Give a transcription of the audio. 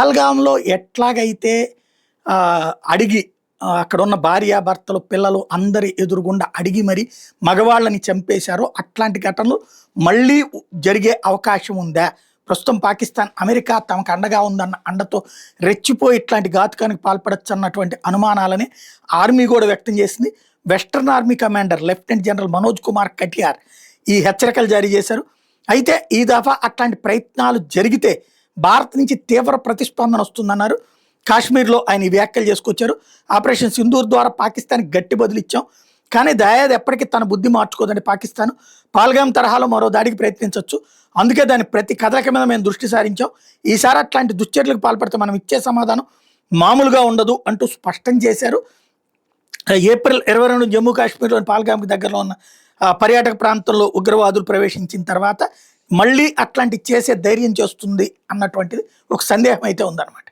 పహల్గామ్‌లో ఎట్లాగైతే అడిగి అక్కడున్న భార్యాభర్తలు, పిల్లలు అందరి ఎదురుగుండా అడిగి మరి మగవాళ్ళని చంపేశారో అట్లాంటి ఘటనలు మళ్ళీ జరిగే అవకాశం ఉందా? ప్రస్తుతం పాకిస్తాన్, అమెరికా తమకు అండగా ఉందన్న అండతో రెచ్చిపోయి ఇట్లాంటి ఘాతుకానికి పాల్పడొచ్చన్నటువంటి అనుమానాలని ఆర్మీ కూడా వ్యక్తం చేసింది. Western army commander lieutenant general Manoj Kumar Katiyar ఈ హెచ్చరికలు జారీ చేశారు. అయితే ఈ దఫా అట్లాంటి ప్రయత్నాలు జరిగితే భారత్ నుంచి తీవ్ర ప్రతిస్పందన వస్తుందన్నారు. కాశ్మీర్లో ఆయన ఈ వ్యాఖ్యలు చేసుకొచ్చారు. ఆపరేషన్ సింధూర్ ద్వారా పాకిస్తాన్కి గట్టి బదులిచ్చాం, కానీ దాయాది ఎప్పటికీ తన బుద్ధి మార్చుకోదండి పాకిస్తాన్. పాల్గామ్ తరహాలో మరో దాడికి ప్రయత్నించవచ్చు, అందుకే దాని ప్రతి కదలిక మీద మేము దృష్టి సారించాం. ఈసారి అట్లాంటి దుశ్చర్యలకు పాల్పడితే మనం ఇచ్చే సమాధానం మామూలుగా ఉండదు అంటూ స్పష్టం చేశారు. ఏప్రిల్ 22 జమ్మూ కాశ్మీర్లోని పాల్గామ్కి దగ్గరలో ఉన్న పర్యాటక ప్రాంతంలో ఉగ్రవాదులు ప్రవేశించిన తర్వాత మళ్ళీ అట్లాంటి చేసే ధైర్యం చేస్తుంది అన్నటువంటిది ఒక సందేహం అయితే ఉందన్నమాట.